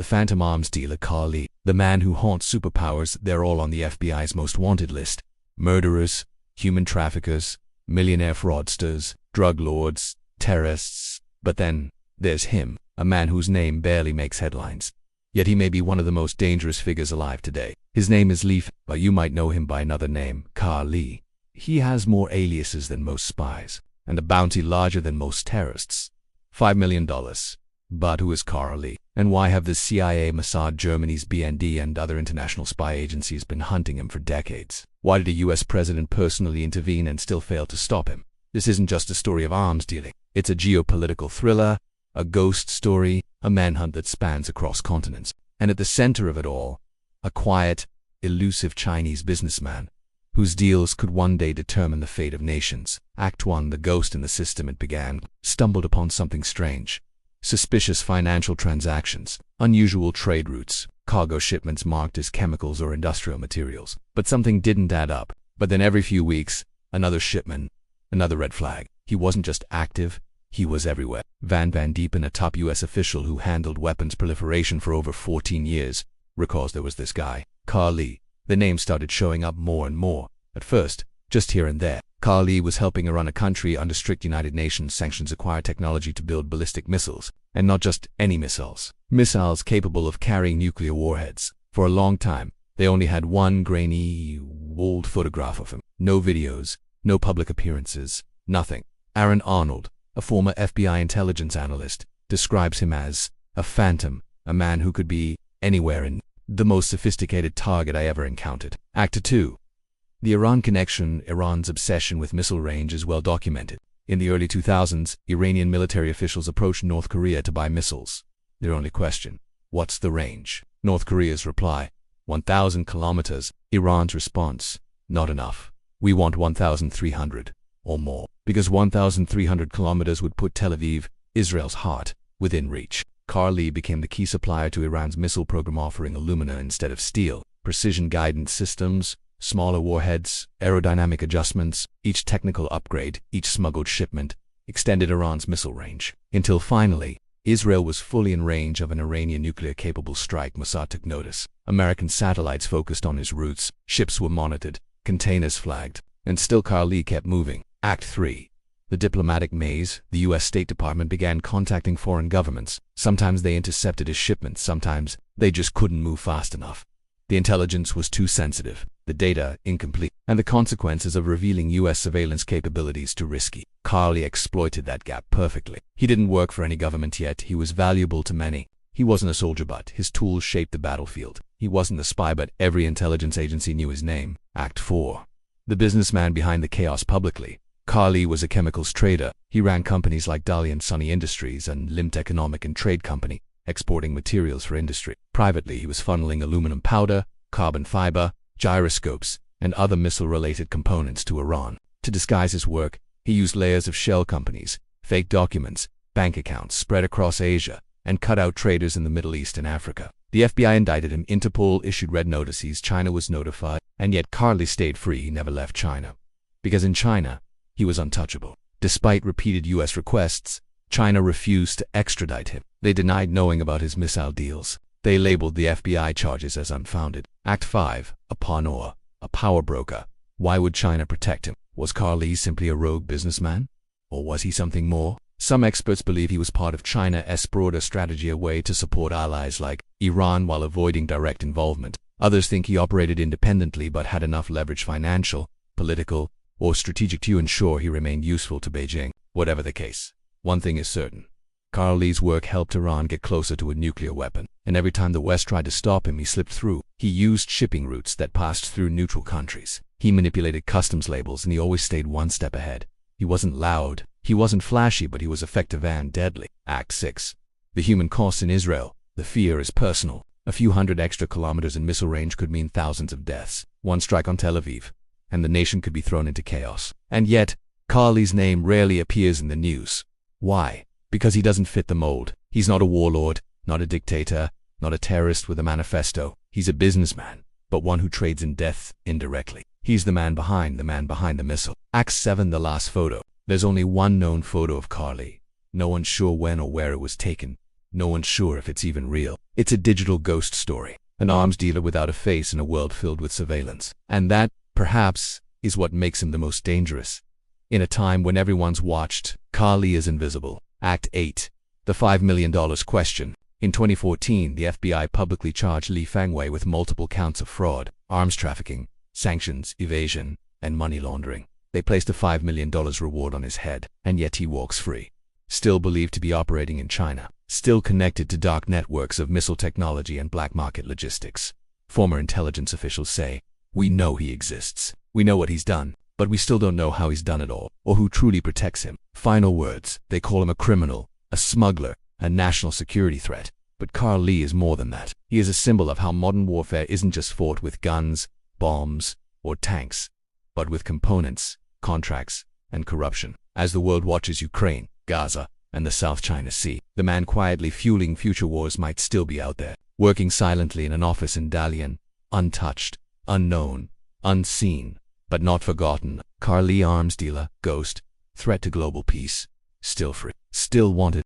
The phantom arms dealer Li, the man who haunts superpowers. They're all on the FBI's most wanted list. Murderers, human traffickers, millionaire fraudsters, drug lords, terrorists. But then, there's him, a man whose name barely makes headlines. Yet he may be one of the most dangerous figures alive today. His name is Li Fangwei, but you might know him by another name, Li. He has more aliases than most spies, and a bounty larger than most terrorists. $5 million. But who is Li? And why have the CIA, Mossad, Germany's BND, and other international spy agencies been hunting him for decades? Why did a US president personally intervene and still fail to stop him? This isn't just a story of arms dealing. It's a geopolitical thriller, a ghost story, a manhunt that spans across continents. And at the center of it all, a quiet, elusive Chinese businessman whose deals could one day determine the fate of nations. Act 1. The ghost in the system. It began. Stumbled upon something strange. Suspicious financial transactions, unusual trade routes, cargo shipments marked as chemicals or industrial materials. But something didn't add up. But then every few weeks, another shipment, another red flag. He wasn't just active, he was everywhere. Van Diepen, a top US official who handled weapons proliferation for over 14 years, recalls there was this guy, Li. The name started showing up more and more. At first, just here and there. Li was helping run a country under strict United Nations sanctions acquire technology to build ballistic missiles. And not just any missiles. Missiles capable of carrying nuclear warheads. For a long time, they only had one grainy, old photograph of him. No videos, no public appearances, nothing. Aaron Arnold, a former FBI intelligence analyst, describes him as a phantom, a man who could be anywhere and the most sophisticated target I ever encountered. Act 2. The Iran connection. Iran's obsession with missile range is well documented. In the early 2000s, Iranian military officials approached North Korea to buy missiles. Their only question, what's the range? North Korea's reply, 1,000 kilometers. Iran's response, not enough. We want 1,300 or more. Because 1,300 kilometers would put Tel Aviv, Israel's heart, within reach. Li became the key supplier to Iran's missile program, offering alumina instead of steel, precision guidance systems, smaller warheads, aerodynamic adjustments. Each technical upgrade, each smuggled shipment, extended Iran's missile range. Until finally, Israel was fully in range of an Iranian nuclear-capable strike. Mossad took notice. American satellites focused on his routes, ships were monitored, containers flagged, and still Li kept moving. Act 3. The diplomatic maze. The US State Department began contacting foreign governments. Sometimes they intercepted his shipments, sometimes they just couldn't move fast enough. The intelligence was too sensitive, the data incomplete, and the consequences of revealing US surveillance capabilities too risky. Li exploited that gap perfectly. He didn't work for any government yet. He was valuable to many. He wasn't a soldier, but his tools shaped the battlefield. He wasn't a spy, but every intelligence agency knew his name. Act 4. The businessman behind the chaos. Publicly, Li was a chemicals trader. He ran companies like Dalian Sunny Industries and Limt Economic and Trade Company, exporting materials for industry. Privately, he was funneling aluminum powder, carbon fiber, gyroscopes, and other missile-related components to Iran. To disguise his work, he used layers of shell companies, fake documents, bank accounts spread across Asia, and cut out traders in the Middle East and Africa. The FBI indicted him. Interpol issued red notices. China was notified, and yet Li stayed free. He never left China. Because in China, he was untouchable. Despite repeated US requests, China refused to extradite him. They denied knowing about his missile deals. They labeled the FBI charges as unfounded. Act 5. A pawnor, a power broker. Why would China protect him? Was Li simply a rogue businessman? Or was he something more? Some experts believe he was part of China's broader strategy, a way to support allies like Iran while avoiding direct involvement. Others think he operated independently but had enough leverage, financial, political, or strategic, to ensure he remained useful to Beijing. Whatever the case, one thing is certain. Li's work helped Iran get closer to a nuclear weapon, and every time the West tried to stop him, he slipped through. He used shipping routes that passed through neutral countries. He manipulated customs labels, and he always stayed one step ahead. He wasn't loud, he wasn't flashy, but he was effective and deadly. Act 6. The human cost in Israel. The fear is personal. A few hundred extra kilometers in missile range could mean thousands of deaths. One strike on Tel Aviv, and the nation could be thrown into chaos. And yet, Li's name rarely appears in the news. Why? Because he doesn't fit the mold. He's not a warlord, not a dictator, not a terrorist with a manifesto. He's a businessman, but one who trades in death indirectly. He's the man behind the missile. Act 7. The last photo. There's only one known photo of Li. No one's sure when or where it was taken. no one's sure if it's even real. It's a digital ghost story, an arms dealer without a face in a world filled with surveillance. And that, perhaps, is what makes him the most dangerous. In a time when everyone's watched, Li is invisible. Act 8. The $5 million question. In 2014, the FBI publicly charged Li Fangwei with multiple counts of fraud, arms trafficking, sanctions, evasion, and money laundering. They placed a $5 million reward on his head, and yet he walks free. Still believed to be operating in China. Still connected to dark networks of missile technology and black market logistics. Former intelligence officials say, "We know he exists. We know what he's done, but we still don't know how he's done it all, or who truly protects him." Final words. They call him a criminal, a smuggler, a national security threat. But Li is more than that. He is a symbol of how modern warfare isn't just fought with guns, bombs, or tanks, but with components, contracts, and corruption. As the world watches Ukraine, Gaza, and the South China Sea, the man quietly fueling future wars might still be out there, working silently in an office in Dalian, untouched, unknown, unseen, but not forgotten. Li, arms dealer, ghost, threat to global peace, still free, still wanted.